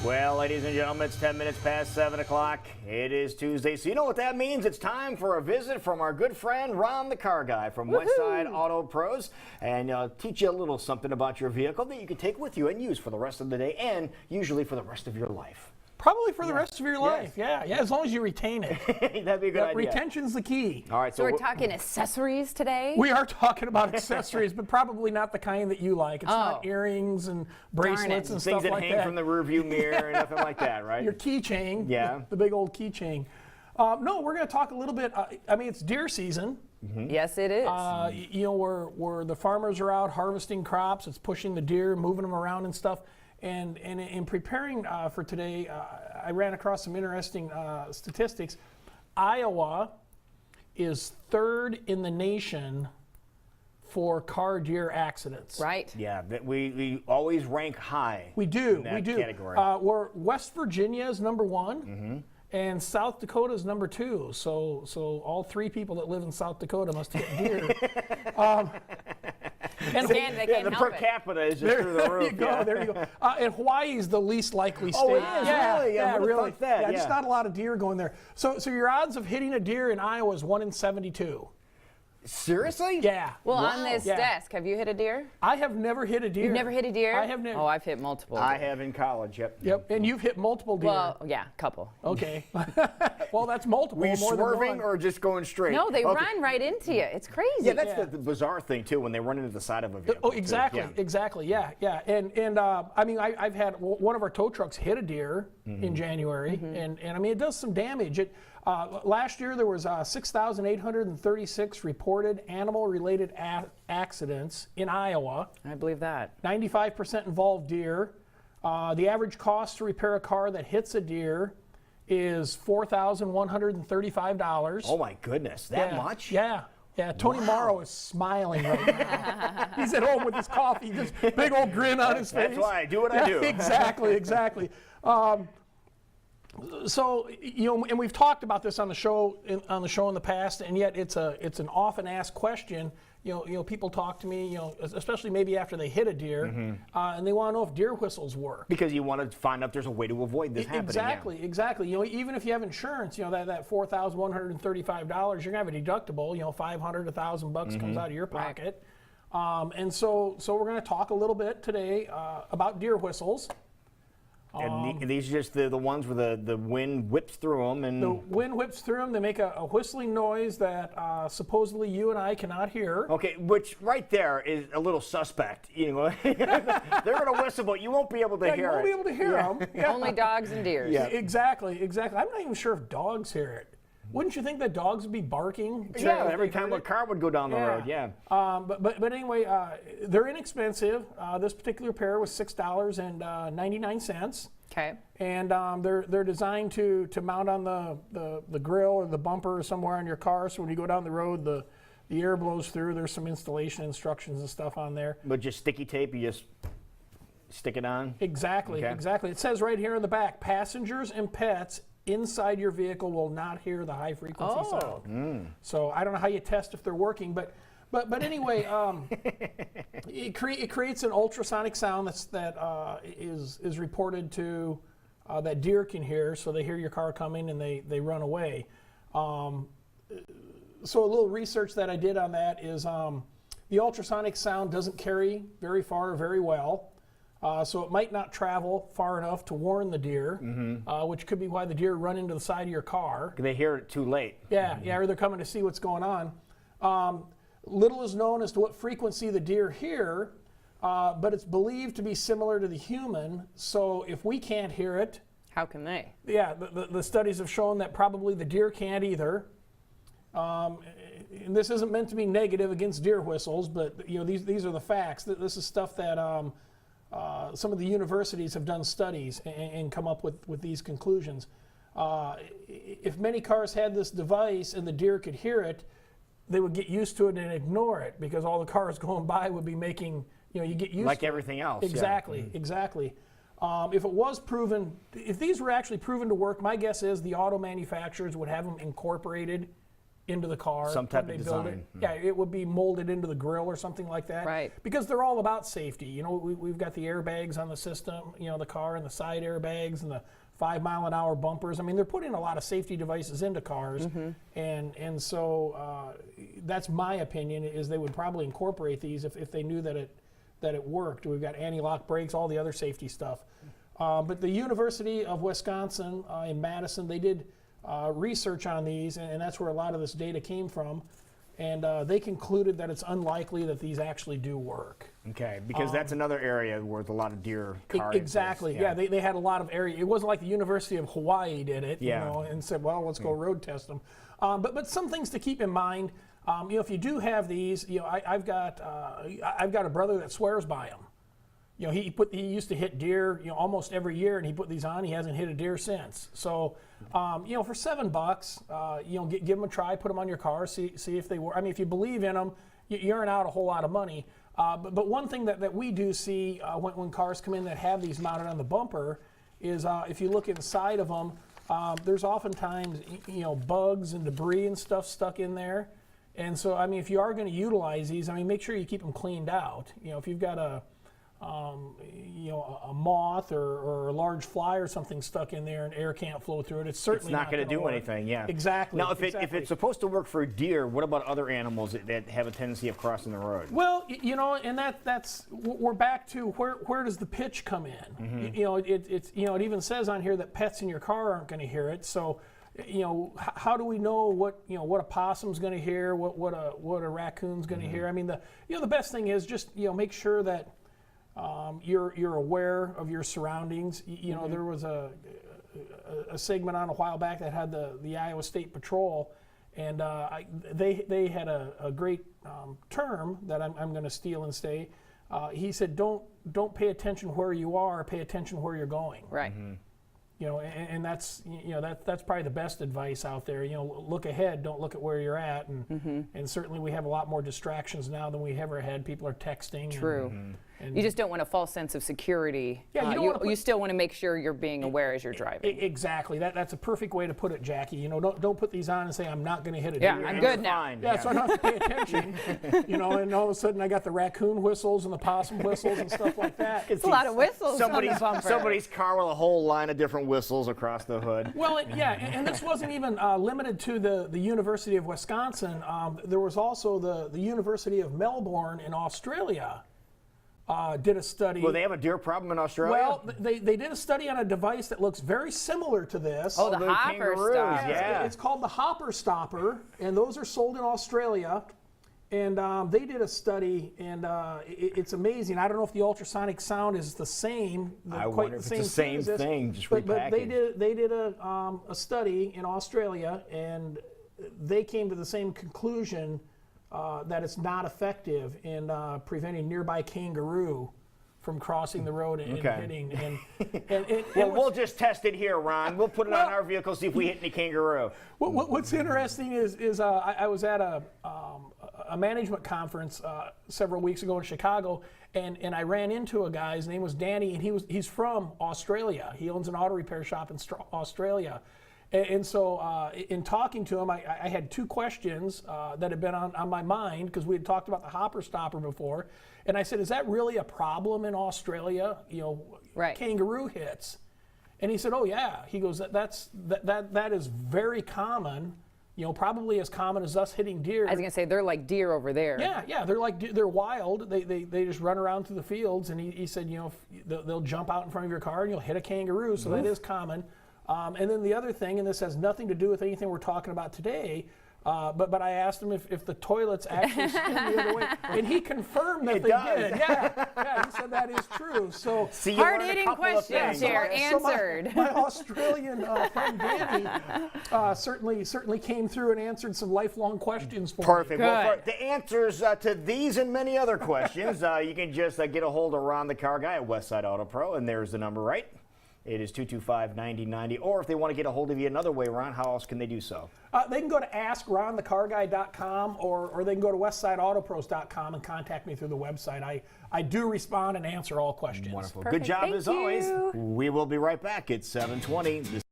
Well, ladies and gentlemen, it's 10 minutes past 7 o'clock. It is Tuesday, so you know what that means. It's time for a visit from our good friend Ron, the car guy from Westside Auto Pros, and teach you a little something about your vehicle that you can take with you and use for the rest of the day and usually for the rest of your life. Probably for the rest of your life, yeah, as long as you retain it. That'd be a good idea. Retention's the key. All right, So we're talking accessories today? We are talking about accessories, but probably not the kind that you like. It's not earrings and bracelets and stuff things that like hang that. from the rearview mirror and nothing like that, right? Your keychain, yeah, the big old keychain. No, we're going to talk a little bit. I mean, it's deer season. Yes, it is. You know, where the farmers are out harvesting crops, it's pushing the deer, moving them around and stuff. And in preparing for today, I ran across some interesting statistics. Iowa is third in the nation for car deer accidents. Right. Yeah, we always rank high. We do. In that we do. Category. Where West Virginia is number one. And South Dakota is number 2. So all 3 people that live in South Dakota must hit deer. And they can't the help per it. capita is just through the roof. There you go. And Hawaii's the least likely state. Oh, it is, really? Yeah, I would've really. thought that, Yeah, yeah. just not a lot of deer going there. So your odds of hitting a deer in Iowa is 1 in 72. Seriously? Yeah. Well, on this Yeah. desk, have you hit a deer? I have never hit a deer. You've never hit a deer? I have never. Oh, I've hit multiple. I have in college, yep. Yep, and you've hit multiple deer. Well, yeah, couple. Okay. Well, that's multiple. Were you more swerving than one. or just going straight? No, they Okay. run right into you. It's crazy. Yeah, that's the bizarre thing too, when they run into the side of a vehicle. Oh, too. exactly, Yeah. exactly, yeah. And I mean, I've had one of our tow trucks hit a deer in January, and I mean, it does some damage. Last year there was 6,836 reported animal-related accidents in Iowa. I believe that. 95% involved deer. The average cost to repair a car that hits a deer is $4,135. Oh my goodness, that much? Yeah. Yeah, Tony Morrow is smiling right now. He's at home with his coffee, just big old grin on his face. That's why I do what I do. Exactly. So, you know, and we've talked about this on the show in the past, and yet it's an often asked question. You know, people talk to me, you know, especially maybe after they hit a deer, and they want to know if deer whistles work. Because you want to find out there's a way to avoid this happening. Exactly. You know, even if you have insurance, you know, that $4,135, you're gonna have a deductible. You know, $500, $1,000 comes out of your pocket. And so we're gonna talk a little bit today about deer whistles. And these are just the ones where the wind whips through them. And The wind whips through them. They make a whistling noise that supposedly you and I cannot hear. okay, which right there is a little suspect. You know, they're going to whistle, but you won't be able to Yeah, hear you won't it. be able to hear them. Yeah. Only dogs and deers. Yeah. Exactly. I'm not even sure if dogs hear it. Wouldn't you think that dogs would be barking? Yeah, if every they time heard a it? car would go down the road, yeah. But anyway, they're inexpensive. This particular pair was $6.99. Okay. And they're designed to mount on the grill or the bumper or somewhere on your car. So when you go down the road, the air blows through. There's some installation instructions and stuff on there. But just sticky tape, you just stick it on? Exactly. It says right here in the back, passengers and pets inside your vehicle will not hear the high frequency sound. So I don't know how you test if they're working, but anyway, it creates an ultrasonic sound that is reported to that deer can hear. So they hear your car coming and they run away. So a little research that I did on that is the ultrasonic sound doesn't carry very far or very well. So it might not travel far enough to warn the deer, which could be why the deer run into the side of your car. They hear it too late. Yeah, or they're coming to see what's going on. Little is known as to what frequency the deer hear, but it's believed to be similar to the human. So if we can't hear it, How can they? yeah, the studies have shown that probably the deer can't either. And this isn't meant to be negative against deer whistles, but you know these are the facts. This is stuff that some of the universities have done studies and come up with these conclusions. If many cars had this device and the deer could hear it, they would get used to it and ignore it because all the cars going by would be making, you know, you get used Like to everything else. Exactly, exactly. If it was proven, if these were actually proven to work, my guess is the auto manufacturers would have them incorporated into the car. Some type when of they build design. it. Yeah, it would be molded into the grill or something like that. Right. Because they're all about safety. You know, we've got the airbags on the system, you know, the car and the side airbags and the 5-mile-an-hour bumpers. I mean, they're putting a lot of safety devices into cars, and so that's my opinion, is they would probably incorporate these if they knew that it worked. We've got anti-lock brakes, all the other safety stuff. But the University of Wisconsin in Madison, they did research on these, and that's where a lot of this data came from. And they concluded that it's unlikely that these actually do work. Okay, because that's another area where there's a lot of deer car Exactly. exist. Yeah, they had a lot of area. It wasn't like the University of Hawaii did it, Yeah. you know, and said, well, let's go road test them. But some things to keep in mind. You know, if you do have these, you know, I've got a brother that swears by them. You know, he used to hit deer, you know, almost every year, and he put these on. He hasn't hit a deer since. So, you know, for $7, you know, give them a try, put them on your car, see if they work. I mean, if you believe in them, you earn out a whole lot of money. But one thing that we do see when cars come in that have these mounted on the bumper is if you look inside of them, there's oftentimes, you know, bugs and debris and stuff stuck in there. And so, I mean, if you are going to utilize these, I mean, make sure you keep them cleaned out. You know, if you've got you know, a moth or a large fly or something stuck in there and air can't flow through it, it's certainly Not going to do work. anything, yeah. Exactly. Now, if exactly. it's supposed to work for deer, what about other animals that have a tendency of crossing the road? Well, you know, and that's we're back to where does the pitch come in? You know, it's you know, it even says on here that pets in your car aren't going to hear it. So, you know, how do we know what a possum's going to hear, what a raccoon's going to hear? I mean, the best thing is just, you know, make sure that you're aware of your surroundings. You know, there was a segment on a while back that had the Iowa State Patrol, and they had a great term that I'm going to steal and say. He said, "Don't pay attention where you are. Pay attention where you're going." Right. You know, and that's, you know, that's probably the best advice out there. You know, look ahead, don't look at where you're at, and certainly we have a lot more distractions now than we ever had. People are texting. True. And You just don't want a false sense of security. Yeah, you don't wanna put- you still want to make sure you're being aware as you're driving. Exactly. That's a perfect way to put it, Jackie. You know, don't put these on and say I'm not going to hit a Yeah, deer. I'm good now. Fine. Yeah, so I don't have to pay attention. You know, and all of a sudden I got the raccoon whistles and the possum whistles and stuff like that. It's a lot of whistles on the bumper. Somebody's car with a whole line of different whistles across the hood. Well, and this wasn't even limited to the University of Wisconsin. There was also the University of Melbourne in Australia did a study. Well, they have a deer problem in Australia? Well, they did a study on a device that looks very similar to this. Oh, the the hopper kangaroos, stuff. yeah. It's called the Hopper Stopper, and those are sold in Australia. And they did a study, and it's amazing. I don't know if the ultrasonic sound is the same. I wonder if it's the same as this, thing, just but they repackaged. did a study in Australia, and they came to the same conclusion that it's not effective in preventing nearby kangaroo from crossing the road and Okay. hitting. Well, we'll just test it here, Ron. We'll put it on our vehicle, see if we hit any kangaroo. What's interesting is I was at a management conference several weeks ago in Chicago, and I ran into a guy. His name was Danny, and he's from Australia. He owns an auto repair shop in Australia. And so in talking to him, I had two questions that had been on my mind, because we had talked about the Hopper Stopper before. And I said, is that really a problem in Australia? You know, Right. kangaroo hits. And he said, oh yeah. He goes, that is very common. You know, probably as common as us hitting deer. I was going to say, they're like deer over there. Yeah, they're wild. They just run around through the fields. And he said, you know, they'll jump out in front of your car and you'll hit a kangaroo. So that is common. And then the other thing, and this has nothing to do with anything we're talking about today, but I asked him if the toilets actually spin the other way, and he confirmed that It they does. did. Yeah, he said that is true. So. See, you learned a Hard-hitting couple of questions things. here, So answered. my Australian friend Danny certainly came through and answered some lifelong questions for me. Perfect. Well, Good. for the answers to these and many other questions, you can just get a hold of Ron the Car Guy at Westside Auto Pro, and there's the number, right? It is 225-9090. Or if they want to get a hold of you another way, Ron, how else can they do so? They can go to askronthecarguy.com or they can go to westsideautopros.com and contact me through the website. I do respond and answer all questions. Wonderful. Perfect. Good job Thank as always. you. We will be right back at 7:20.